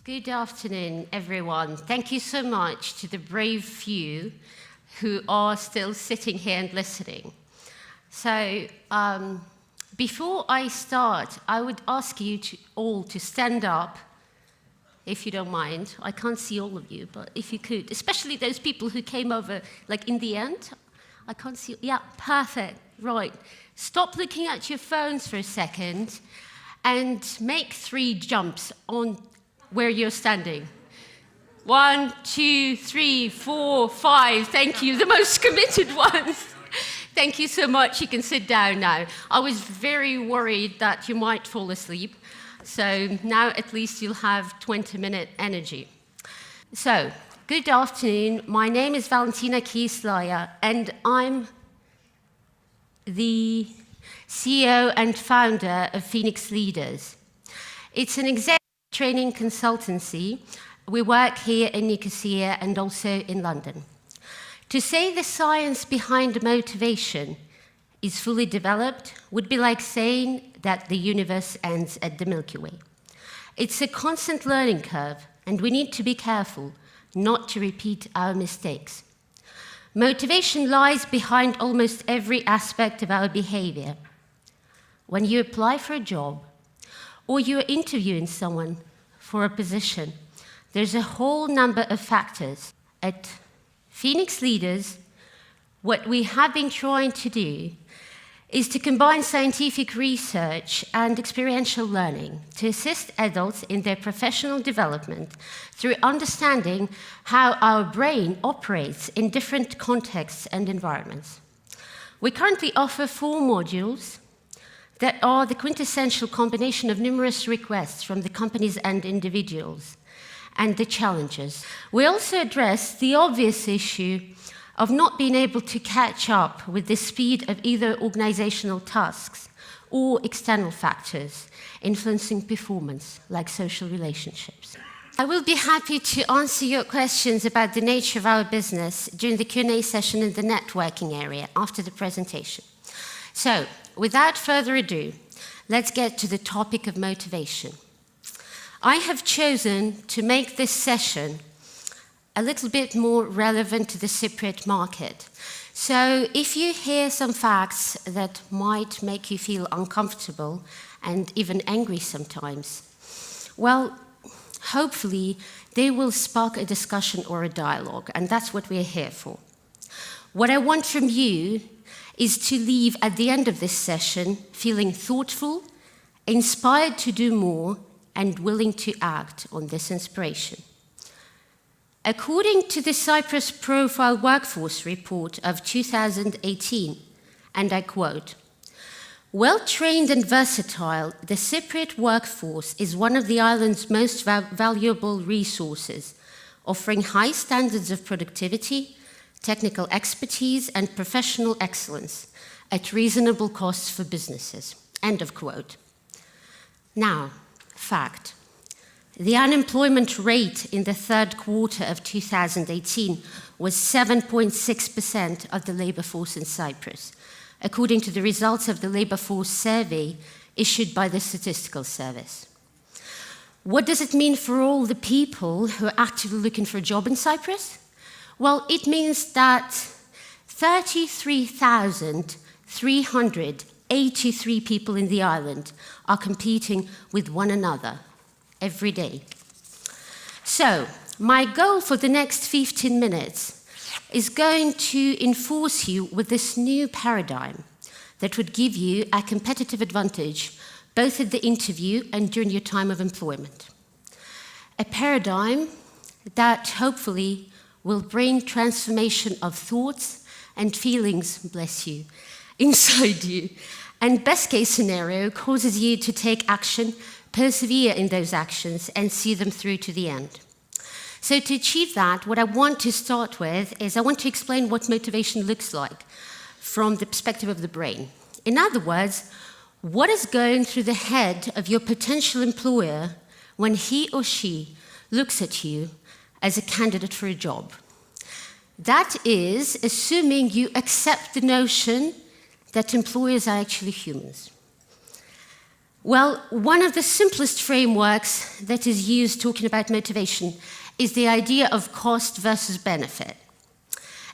Good afternoon, everyone. Thank you so much to the brave few who are still sitting here and listening. So, before I start, I would ask you all to stand up, if you don't mind. I can't see all of you, but if you could, especially those people who came over, like in the end. I can't see. Yeah, perfect. Right. Stop looking at your phones for a second and make 3 jumps on where you're standing. 1, 2, 3, 4, 5. Thank you, the most committed ones. Thank you so much. You can sit down now. I was very worried that you might fall asleep. So now at least you'll have 20-minute energy. So, good afternoon. My name is Valentina Kislaya, and I'm the CEO and founder of Phoenix Leaders. It's an executive training consultancy. We work here in Nicosia and also in London. To say the science behind motivation is fully developed would be like saying that the universe ends at the Milky Way. It's a constant learning curve, and we need to be careful not to repeat our mistakes. Motivation lies behind almost every aspect of our behavior. When you apply for a job, or you're interviewing someone for a position, there's a whole number of factors. At Phoenix Leaders, what we have been trying to do is to combine scientific research and experiential learning to assist adults in their professional development through understanding how our brain operates in different contexts and environments. We currently offer 4 modules that are the quintessential combination of numerous requests from the companies and individuals and the challenges. We also address the obvious issue of not being able to catch up with the speed of either organizational tasks or external factors influencing performance, like social relationships. I will be happy to answer your questions about the nature of our business during the Q&A session in the networking area after the presentation. So, without further ado, let's get to the topic of motivation. I have chosen to make this session a little bit more relevant to the Cypriot market. So if you hear some facts that might make you feel uncomfortable and even angry sometimes, well, hopefully they will spark a discussion or a dialogue, and that's what we're here for. What I want from you is to leave at the end of this session feeling thoughtful, inspired to do more, and willing to act on this inspiration. According to the Cyprus Profile Workforce Report of 2018, and I quote, "Well-trained and versatile, the Cypriot workforce is one of the island's most valuable resources, offering high standards of productivity, technical expertise, and professional excellence at reasonable costs for businesses." End of quote. Now, fact. The unemployment rate in the 3rd quarter of 2018 was 7.6% of the labor force in Cyprus, according to the results of the labor force survey issued by the Statistical Service. What does it mean for all the people who are actively looking for a job in Cyprus? Well, it means that 33,383 people in the island are competing with one another every day. So, my goal for the next 15 minutes is going to enforce you with this new paradigm that would give you a competitive advantage both at the interview and during your time of employment. A paradigm that hopefully will bring transformation of thoughts and feelings, bless you, inside you, and best case scenario causes you to take action, persevere in those actions, and see them through to the end. So to achieve that, what I want to start with is I want to explain what motivation looks like from the perspective of the brain. In other words, what is going through the head of your potential employer when he or she looks at you as a candidate for a job. That is, assuming you accept the notion that employers are actually humans. Well, one of the simplest frameworks that is used talking about motivation is the idea of cost versus benefit.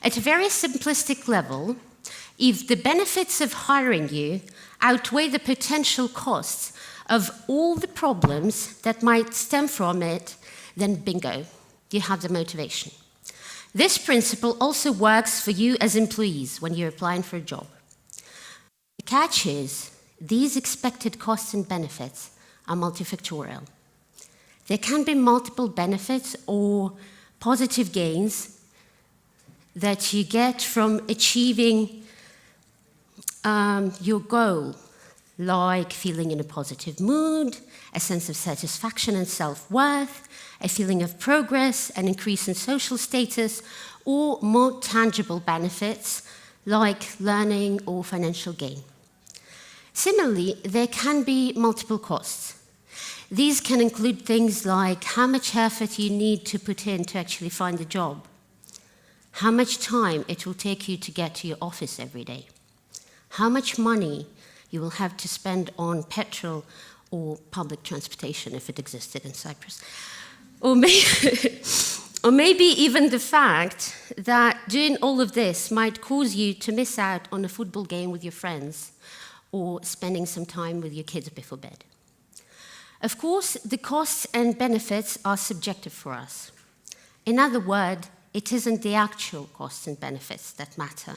At a very simplistic level, if the benefits of hiring you outweigh the potential costs of all the problems that might stem from it, then bingo, you have the motivation. This principle also works for you as employees when you're applying for a job. The catch is, these expected costs and benefits are multifactorial. There can be multiple benefits or positive gains that you get from achieving your goal, like feeling in a positive mood, a sense of satisfaction and self-worth, a feeling of progress, an increase in social status, or more tangible benefits like learning or financial gain. Similarly, there can be multiple costs. These can include things like how much effort you need to put in to actually find a job, how much time it will take you to get to your office every day, how much money you will have to spend on petrol or public transportation if it existed in Cyprus, or maybe even the fact that doing all of this might cause you to miss out on a football game with your friends or spending some time with your kids before bed. Of course, the costs and benefits are subjective for us. In other words, it isn't the actual costs and benefits that matter.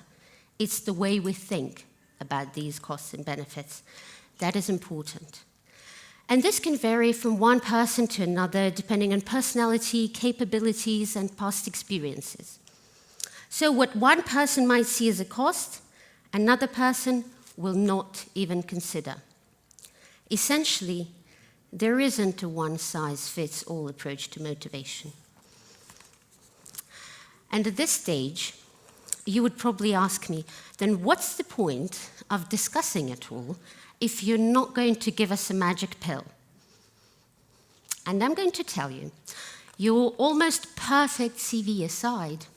It's the way we think about these costs and benefits that is important. And this can vary from one person to another, depending on personality, capabilities, and past experiences. So what one person might see as a cost, another person will not even consider. Essentially, there isn't a one-size-fits-all approach to motivation. And at this stage, you would probably ask me, then what's the point of discussing it all if you're not going to give us a magic pill? And I'm going to tell you, your almost perfect CV aside,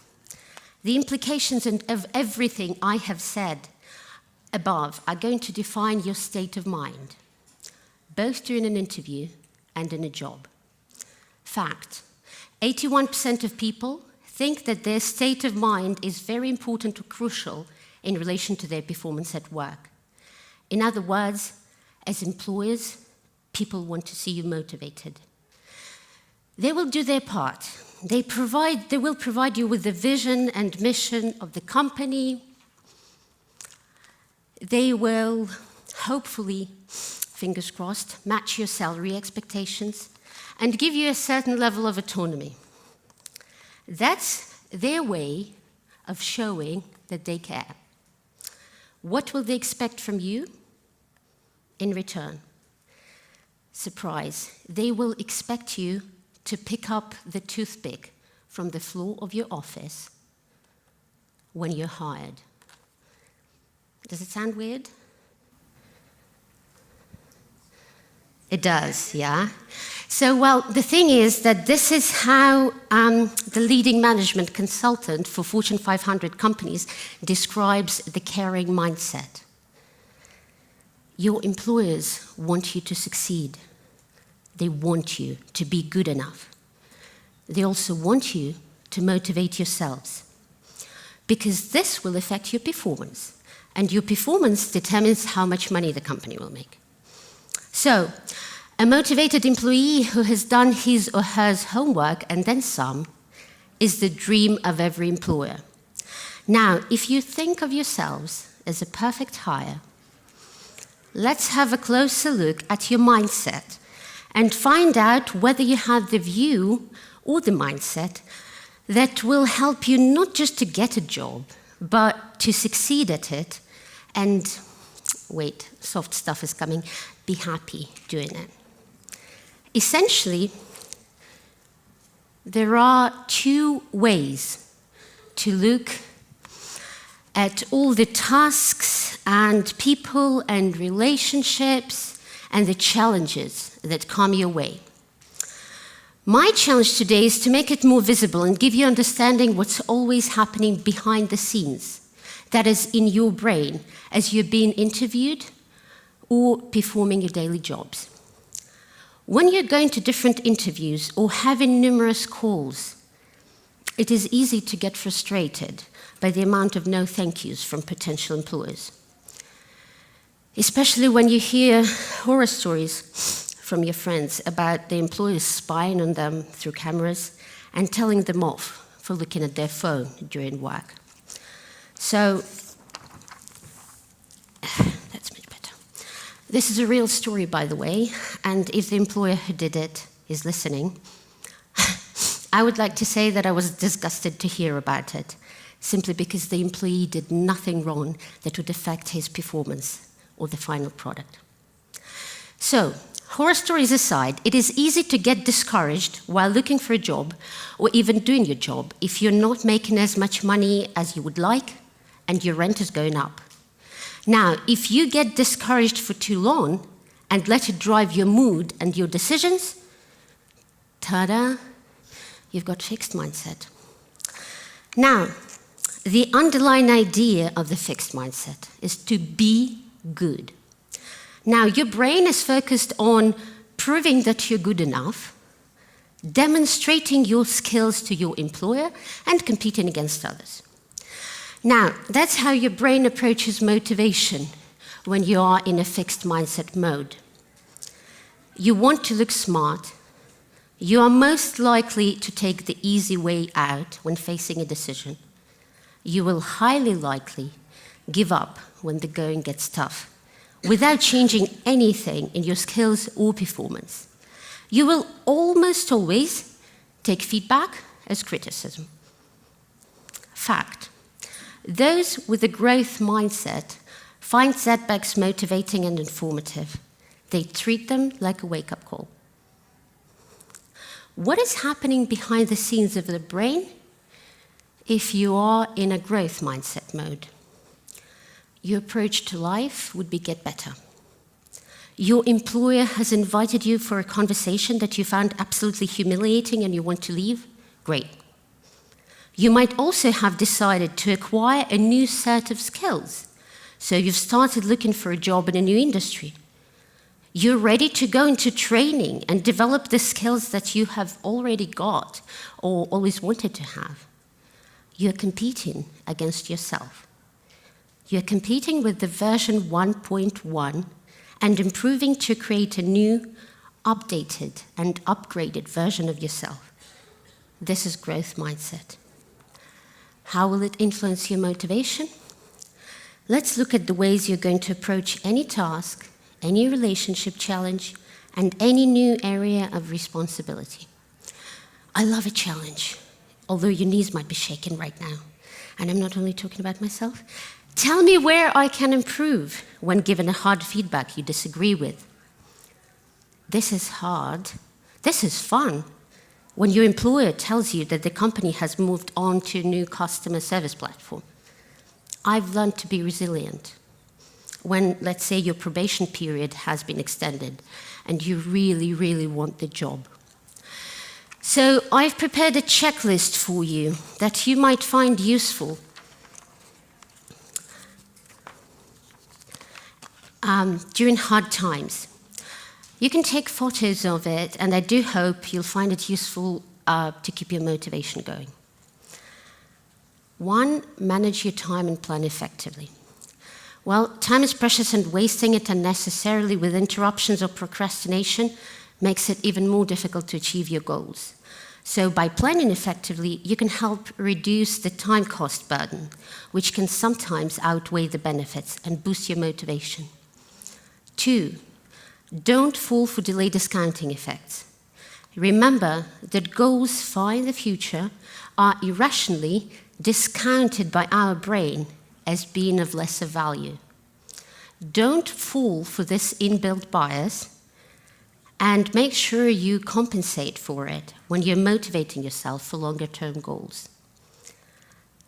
the implications of everything I have said above are going to define your state of mind, both during an interview and in a job. Fact, 81% of people think that their state of mind is very important or crucial in relation to their performance at work. In other words, as employers, people want to see you motivated. They will do their part. They will provide you with the vision and mission of the company. They will, hopefully, fingers crossed, match your salary expectations and give you a certain level of autonomy. That's their way of showing that they care. What will they expect from you in return? Surprise, they will expect you to pick up the toothpick from the floor of your office when you're hired. Does it sound weird? It does, yeah? So, well, the thing is that this is how the leading management consultant for Fortune 500 companies describes the caring mindset. Your employers want you to succeed. They want you to be good enough. They also want you to motivate yourselves, because this will affect your performance, and your performance determines how much money the company will make. So, a motivated employee who has done his or her homework and then some is the dream of every employer. Now, if you think of yourselves as a perfect hire, let's have a closer look at your mindset and find out whether you have the view or the mindset that will help you not just to get a job, but to succeed at it and, wait, soft stuff is coming, be happy doing it. Essentially, there are two ways to look at all the tasks and people and relationships and the challenges that come your way. My challenge today is to make it more visible and give you understanding what's always happening behind the scenes, that is in your brain, as you're being interviewed or performing your daily jobs. When you're going to different interviews or having numerous calls, it is easy to get frustrated by the amount of no thank yous from potential employers. Especially when you hear horror stories from your friends about the employers spying on them through cameras and telling them off for looking at their phone during work. So, that's much better. This is a real story, by the way, and if the employer who did it is listening, I would like to say that I was disgusted to hear about it, simply because the employee did nothing wrong that would affect his performance or the final product. So, horror stories aside, it is easy to get discouraged while looking for a job or even doing your job if you're not making as much money as you would like and your rent is going up. Now, if you get discouraged for too long and let it drive your mood and your decisions, ta-da, you've got fixed mindset. Now, the underlying idea of the fixed mindset is to be good. Now, your brain is focused on proving that you're good enough, demonstrating your skills to your employer, and competing against others. Now, that's how your brain approaches motivation when you are in a fixed mindset mode. You want to look smart. You are most likely to take the easy way out when facing a decision. You will highly likely give up when the going gets tough, without changing anything in your skills or performance. You will almost always take feedback as criticism. Fact: those with a growth mindset find setbacks motivating and informative. They treat them like a wake-up call. What is happening behind the scenes of the brain if you are in a growth mindset mode? Your approach to life would be get better. Your employer has invited you for a conversation that you found absolutely humiliating and you want to leave? Great. You might also have decided to acquire a new set of skills. So you've started looking for a job in a new industry. You're ready to go into training and develop the skills that you have already got or always wanted to have. You're competing against yourself. You're competing with the version 1.1 and improving to create a new, updated, and upgraded version of yourself. This is growth mindset. How will it influence your motivation? Let's look at the ways you're going to approach any task, any relationship challenge, and any new area of responsibility. I love a challenge, although your knees might be shaking right now. And I'm not only talking about myself. Tell me where I can improve when given a hard feedback you disagree with. This is hard. This is fun. When your employer tells you that the company has moved on to a new customer service platform. I've learned to be resilient. When, let's say, your probation period has been extended and you really, really want the job. So I've prepared a checklist for you that you might find useful. During hard times. You can take photos of it, and I do hope you'll find it useful to keep your motivation going. 1, manage your time and plan effectively. Well, time is precious, and wasting it unnecessarily with interruptions or procrastination makes it even more difficult to achieve your goals. So by planning effectively, you can help reduce the time cost burden, which can sometimes outweigh the benefits and boost your motivation. 2, don't fall for delay discounting effects. Remember that goals far in the future are irrationally discounted by our brain as being of lesser value. Don't fall for this inbuilt bias, and make sure you compensate for it when you're motivating yourself for longer-term goals.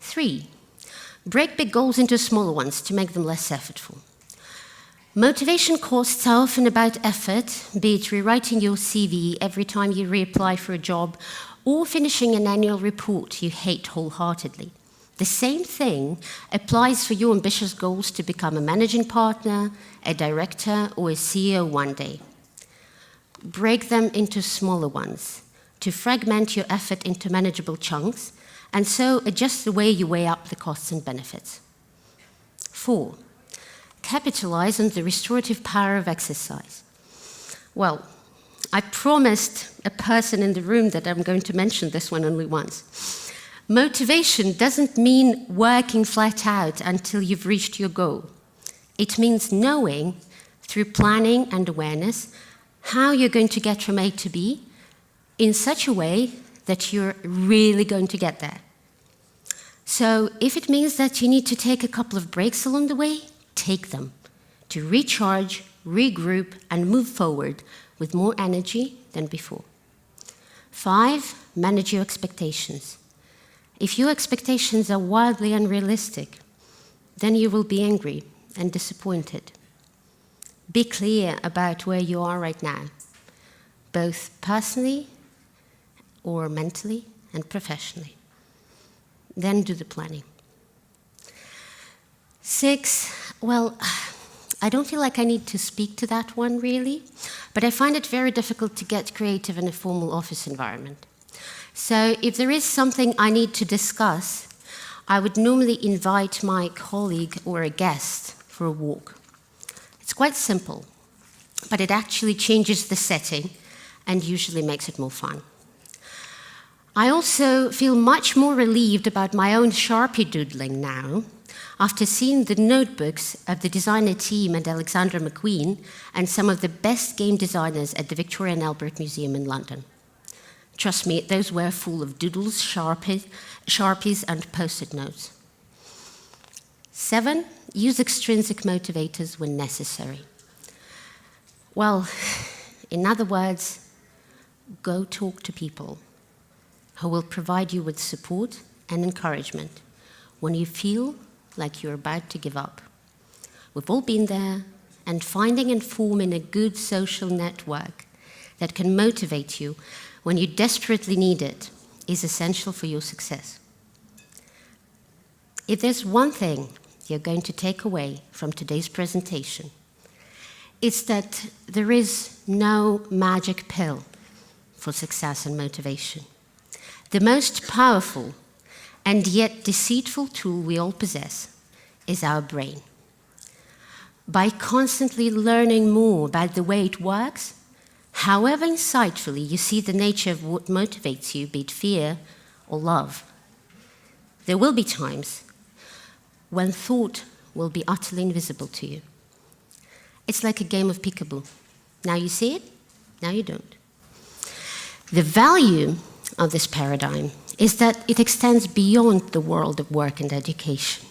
3, break big goals into smaller ones to make them less effortful. Motivation costs are often about effort, be it rewriting your CV every time you reapply for a job or finishing an annual report you hate wholeheartedly. The same thing applies for your ambitious goals to become a managing partner, a director, or a CEO one day. Break them into smaller ones to fragment your effort into manageable chunks, and so adjust the way you weigh up the costs and benefits. 4, capitalize on the restorative power of exercise. Well, I promised a person in the room that I'm going to mention this one only once. Motivation doesn't mean working flat out until you've reached your goal. It means knowing, through planning and awareness, how you're going to get from A to B in such a way that you're really going to get there. So if it means that you need to take a couple of breaks along the way, take them to recharge, regroup, and move forward with more energy than before. 5, manage your expectations. If your expectations are wildly unrealistic, then you will be angry and disappointed. Be clear about where you are right now, both personally or mentally and professionally. Then do the planning. 6, well, I don't feel like I need to speak to that one really, but I find it very difficult to get creative in a formal office environment. So if there is something I need to discuss, I would normally invite my colleague or a guest for a walk. It's quite simple, but it actually changes the setting and usually makes it more fun. I also feel much more relieved about my own Sharpie doodling now, after seeing the notebooks of the designer team and Alexandra McQueen and some of the best game designers at the Victoria and Albert Museum in London. Trust me, those were full of doodles, Sharpies, and post-it notes. 7, use extrinsic motivators when necessary. Well, in other words, go talk to people who will provide you with support and encouragement when you feel like you're about to give up. We've all been there, and finding and forming a good social network that can motivate you when you desperately need it is essential for your success. If there's one thing you're going to take away from today's presentation, it's that there is no magic pill for success and motivation. The most powerful and yet deceitful tool we all possess is our brain. By constantly learning more about the way it works, however insightfully you see the nature of what motivates you, be it fear or love, there will be times when thought will be utterly invisible to you. It's like a game of peekaboo. Now you see it, now you don't. The value of this paradigm is that it extends beyond the world of work and education.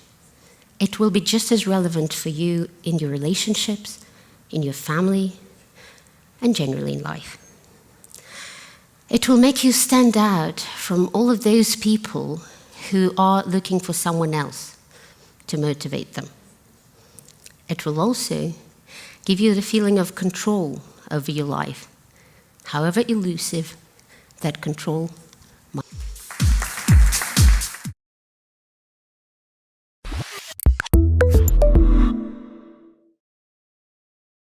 It will be just as relevant for you in your relationships, in your family, and generally in life. It will make you stand out from all of those people who are looking for someone else to motivate them. It will also give you the feeling of control over your life, however elusive that control